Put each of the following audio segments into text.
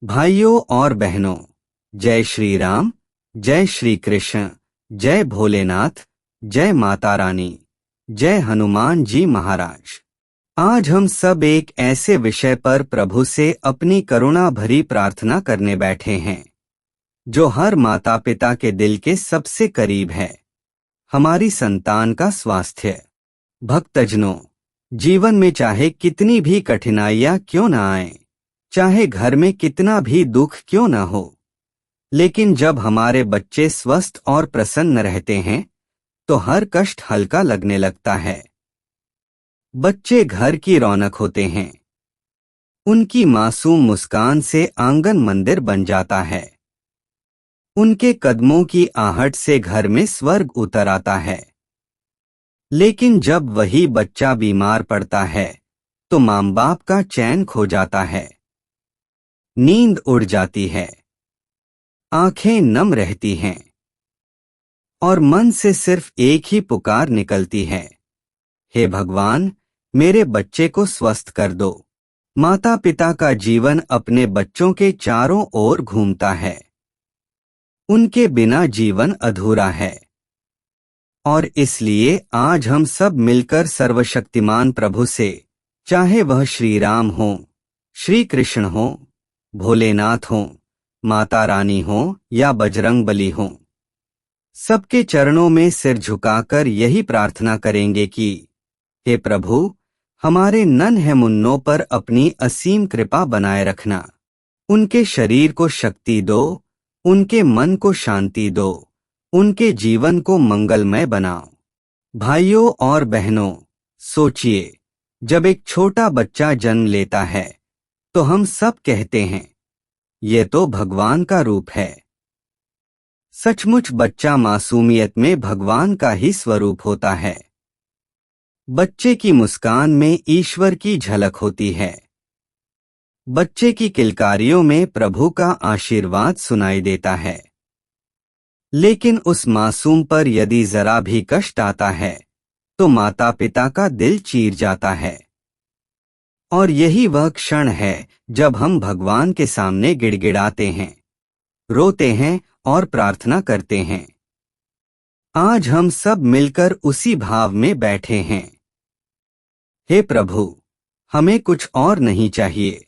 भाइयों और बहनों, जय श्री राम, जय श्री कृष्ण, जय भोलेनाथ, जय माता रानी, जय हनुमान जी महाराज। आज हम सब एक ऐसे विषय पर प्रभु से अपनी करुणा भरी प्रार्थना करने बैठे हैं जो हर माता पिता के दिल के सबसे करीब है, हमारी संतान का स्वास्थ्य। भक्तजनों, जीवन में चाहे कितनी भी कठिनाइयां क्यों न आएं, चाहे घर में कितना भी दुख क्यों न हो, लेकिन जब हमारे बच्चे स्वस्थ और प्रसन्न रहते हैं तो हर कष्ट हल्का लगने लगता है। बच्चे घर की रौनक होते हैं। उनकी मासूम मुस्कान से आंगन मंदिर बन जाता है। उनके कदमों की आहट से घर में स्वर्ग उतर आता है। लेकिन जब वही बच्चा बीमार पड़ता है तो माँ बाप का चैन खो जाता है। नींद उड़ जाती है, आंखें नम रहती हैं और मन से सिर्फ एक ही पुकार निकलती है, हे भगवान, मेरे बच्चे को स्वस्थ कर दो। माता पिता का जीवन अपने बच्चों के चारों ओर घूमता है। उनके बिना जीवन अधूरा है और इसलिए आज हम सब मिलकर सर्वशक्तिमान प्रभु से, चाहे वह श्री राम हो, श्री कृष्ण हो, भोलेनाथ हो, माता रानी हो या बजरंगबली हो, सबके चरणों में सिर झुकाकर यही प्रार्थना करेंगे कि हे प्रभु, हमारे नन्हे मुन्नों पर अपनी असीम कृपा बनाए रखना। उनके शरीर को शक्ति दो, उनके मन को शांति दो, उनके जीवन को मंगलमय बनाओ। भाइयों और बहनों, सोचिए, जब एक छोटा बच्चा जन्म लेता है तो हम सब कहते हैं, ये तो भगवान का रूप है। सचमुच बच्चा मासूमियत में भगवान का ही स्वरूप होता है। बच्चे की मुस्कान में ईश्वर की झलक होती है। बच्चे की किलकारियों में प्रभु का आशीर्वाद सुनाई देता है। लेकिन उस मासूम पर यदि जरा भी कष्ट आता है तो माता पिता का दिल चीर जाता है। और यही वह क्षण है जब हम भगवान के सामने गिड़गिड़ाते हैं, रोते हैं और प्रार्थना करते हैं। आज हम सब मिलकर उसी भाव में बैठे हैं। हे प्रभु, हमें कुछ और नहीं चाहिए।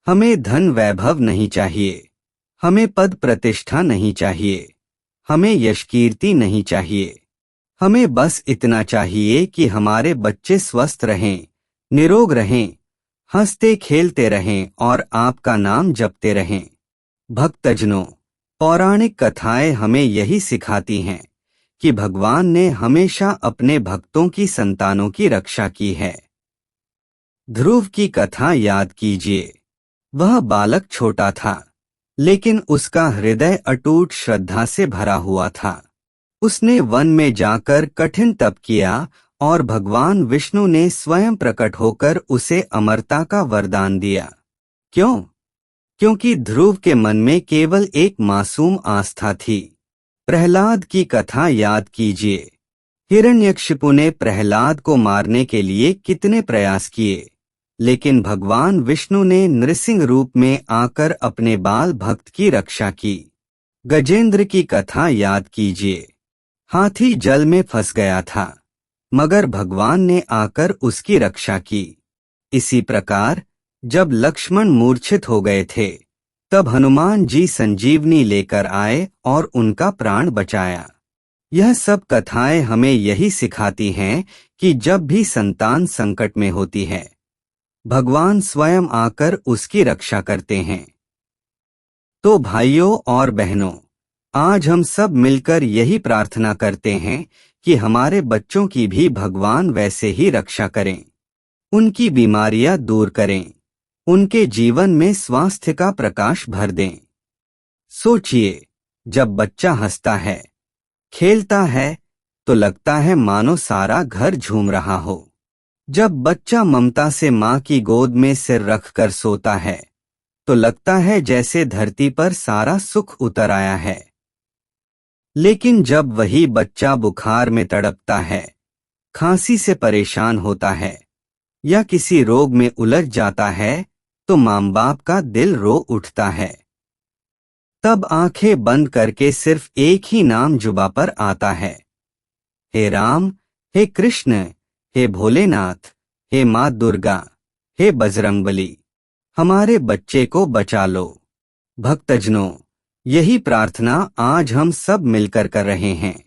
हमें धन वैभव नहीं चाहिए। हमें पद प्रतिष्ठा नहीं चाहिए। हमें यश कीर्ति नहीं चाहिए। हमें बस इतना चाहिए कि हमारे बच्चे स्वस्थ रहें, निरोग रहें, हंसते खेलते रहें और आपका नाम जपते रहें। भक्तजनों, पौराणिक कथाएं हमें यही सिखाती हैं कि भगवान ने हमेशा अपने भक्तों की संतानों की रक्षा की है। ध्रुव की कथा याद कीजिए। वह बालक छोटा था, लेकिन उसका हृदय अटूट श्रद्धा से भरा हुआ था। उसने वन में जाकर कठिन तप किया और भगवान विष्णु ने स्वयं प्रकट होकर उसे अमरता का वरदान दिया। क्यों? क्योंकि ध्रुव के मन में केवल एक मासूम आस्था थी। प्रहलाद की कथा याद कीजिए। हिरण्यकशिपु ने प्रहलाद को मारने के लिए कितने प्रयास किए, लेकिन भगवान विष्णु ने नृसिंह रूप में आकर अपने बाल भक्त की रक्षा की। गजेंद्र की कथा याद कीजिए। हाथी जल में फंस गया था, मगर भगवान ने आकर उसकी रक्षा की। इसी प्रकार जब लक्ष्मण मूर्छित हो गए थे, तब हनुमान जी संजीवनी लेकर आए और उनका प्राण बचाया। यह सब कथाएं हमें यही सिखाती हैं कि जब भी संतान संकट में होती है, भगवान स्वयं आकर उसकी रक्षा करते हैं। तो भाइयों और बहनों, आज हम सब मिलकर यही प्रार्थना करते हैं कि हमारे बच्चों की भी भगवान वैसे ही रक्षा करें, उनकी बीमारियां दूर करें, उनके जीवन में स्वास्थ्य का प्रकाश भर दें। सोचिए, जब बच्चा हंसता है, खेलता है, तो लगता है मानो सारा घर झूम रहा हो। जब बच्चा ममता से माँ की गोद में सिर रखकर सोता है, तो लगता है जैसे धरती पर सारा सुख उतर आया है। लेकिन जब वही बच्चा बुखार में तड़पता है, खांसी से परेशान होता है या किसी रोग में उलझ जाता है, तो माँ बाप का दिल रो उठता है। तब आंखें बंद करके सिर्फ एक ही नाम जुबा पर आता है, हे राम, हे कृष्ण, हे भोलेनाथ, हे माँ दुर्गा, हे बजरंगबली, हमारे बच्चे को बचा लो। भक्तजनों, यही प्रार्थना आज हम सब मिलकर कर रहे हैं।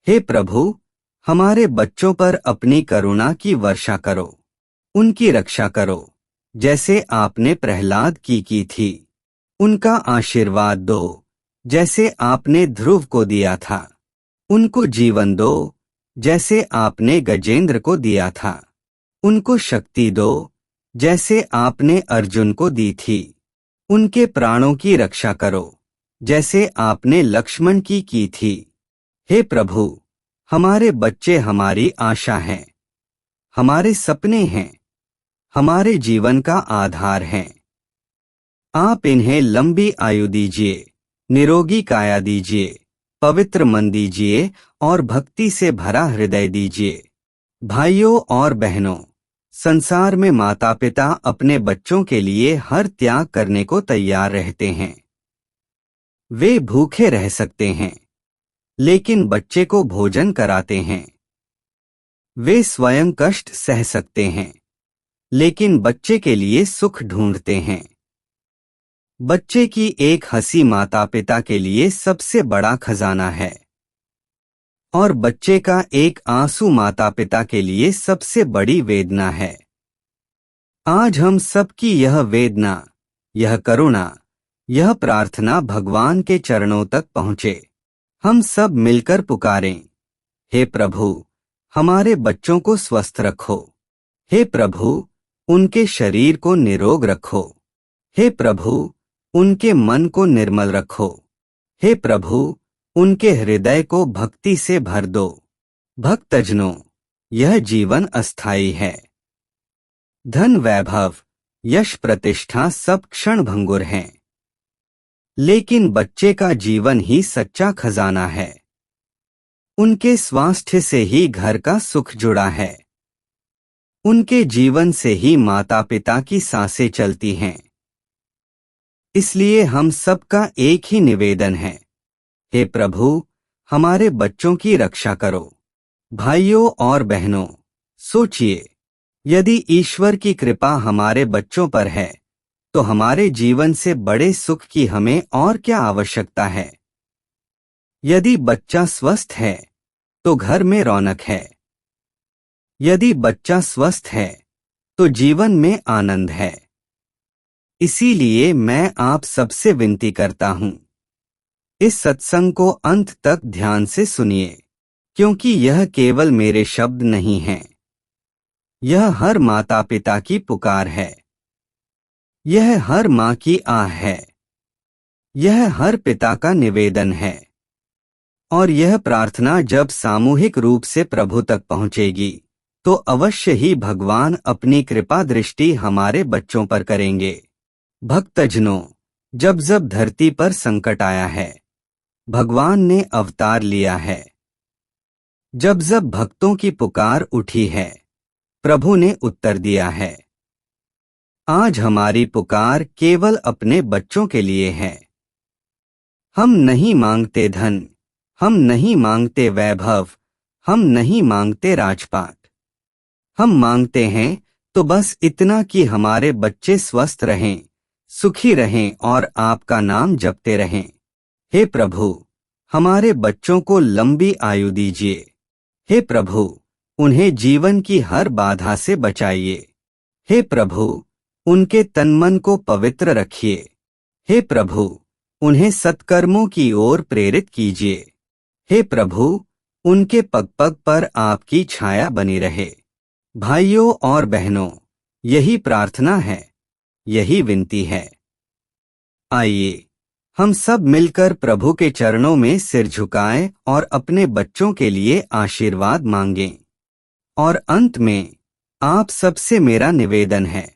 हे प्रभु, हमारे बच्चों पर अपनी करुणा की वर्षा करो, उनकी रक्षा करो, जैसे आपने प्रहलाद की थी। उनका आशीर्वाद दो, जैसे आपने ध्रुव को दिया था। उनको जीवन दो, जैसे आपने गजेंद्र को दिया था। उनको शक्ति दो, जैसे आपने अर्जुन को दी थी। उनके प्राणों की रक्षा करो, जैसे आपने लक्ष्मण की थी। हे प्रभु, हमारे बच्चे हमारी आशा हैं, हमारे सपने हैं, हमारे जीवन का आधार हैं। आप इन्हें लंबी आयु दीजिए, निरोगी काया दीजिए, पवित्र मन दीजिए और भक्ति से भरा हृदय दीजिए। भाइयों और बहनों, संसार में माता पिता अपने बच्चों के लिए हर त्याग करने को तैयार रहते हैं। वे भूखे रह सकते हैं, लेकिन बच्चे को भोजन कराते हैं। वे स्वयं कष्ट सह सकते हैं, लेकिन बच्चे के लिए सुख ढूंढते हैं। बच्चे की एक हंसी माता पिता के लिए सबसे बड़ा खजाना है, और बच्चे का एक आंसू माता पिता के लिए सबसे बड़ी वेदना है। आज हम सबकी यह वेदना, यह करुणा, यह प्रार्थना भगवान के चरणों तक पहुँचे। हम सब मिलकर पुकारें, हे प्रभु, हमारे बच्चों को स्वस्थ रखो। हे प्रभु, उनके शरीर को निरोग रखो। हे प्रभु, उनके मन को निर्मल रखो। हे प्रभु, उनके हृदय को भक्ति से भर दो। भक्तजनों, यह जीवन अस्थायी है। धन वैभव, यश प्रतिष्ठा सब क्षण भंगुर हैं, लेकिन बच्चे का जीवन ही सच्चा खजाना है। उनके स्वास्थ्य से ही घर का सुख जुड़ा है। उनके जीवन से ही माता पिता की सांसें चलती हैं। इसलिए हम सबका एक ही निवेदन है, हे प्रभु, हमारे बच्चों की रक्षा करो। भाइयों और बहनों, सोचिए, यदि ईश्वर की कृपा हमारे बच्चों पर है, तो हमारे जीवन से बड़े सुख की हमें और क्या आवश्यकता है। यदि बच्चा स्वस्थ है, तो घर में रौनक है। यदि बच्चा स्वस्थ है, तो जीवन में आनंद है। इसीलिए मैं आप सबसे विनती करता हूं, इस सत्संग को अंत तक ध्यान से सुनिए, क्योंकि यह केवल मेरे शब्द नहीं हैं। यह हर माता पिता की पुकार है। यह हर माँ की आह है। यह हर पिता का निवेदन है। और यह प्रार्थना जब सामूहिक रूप से प्रभु तक पहुंचेगी, तो अवश्य ही भगवान अपनी कृपा दृष्टि हमारे बच्चों पर करेंगे। भक्तजनों, जब जब धरती पर संकट आया है, भगवान ने अवतार लिया है। जब जब भक्तों की पुकार उठी है, प्रभु ने उत्तर दिया है। आज हमारी पुकार केवल अपने बच्चों के लिए है। हम नहीं मांगते धन, हम नहीं मांगते वैभव, हम नहीं मांगते राजपाट। हम मांगते हैं तो बस इतना कि हमारे बच्चे स्वस्थ रहें, सुखी रहें और आपका नाम जपते रहें। हे प्रभु, हमारे बच्चों को लंबी आयु दीजिए। हे प्रभु, उन्हें जीवन की हर बाधा से बचाइए। हे प्रभु, उनके तन मन को पवित्र रखिए। हे प्रभु, उन्हें सत्कर्मों की ओर प्रेरित कीजिए। हे प्रभु, उनके पग पग पर आपकी छाया बनी रहे। भाइयों और बहनों, यही प्रार्थना है, यही विनती है। आइए हम सब मिलकर प्रभु के चरणों में सिर झुकाएं और अपने बच्चों के लिए आशीर्वाद मांगें। और अंत में आप सबसे मेरा निवेदन है,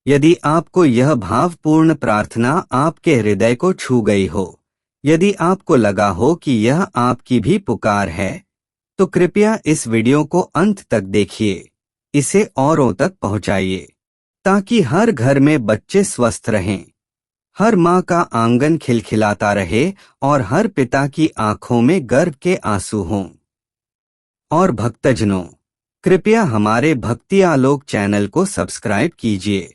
यदि आपको यह भावपूर्ण प्रार्थना आपके हृदय को छू गई हो, यदि आपको लगा हो कि यह आपकी भी पुकार है, तो कृपया इस वीडियो को अंत तक देखिए, इसे औरों तक पहुंचाइए। ताकि हर घर में बच्चे स्वस्थ रहें, हर माँ का आंगन खिलखिलाता रहे और हर पिता की आंखों में गर्व के आंसू हों। और भक्तजनों, कृपया हमारे भक्ति आलोक चैनल को सब्सक्राइब कीजिए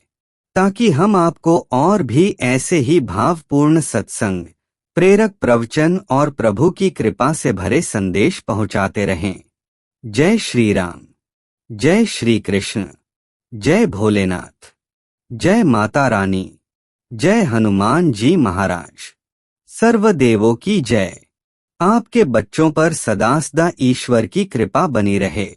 ताकि हम आपको और भी ऐसे ही भावपूर्ण सत्संग, प्रेरक प्रवचन और प्रभु की कृपा से भरे संदेश पहुंचाते रहें। जय श्री राम, जय श्री कृष्ण, जय भोलेनाथ, जय माता रानी, जय हनुमान जी महाराज। सर्वदेवों की जय। आपके बच्चों पर सदा सदा ईश्वर की कृपा बनी रहे।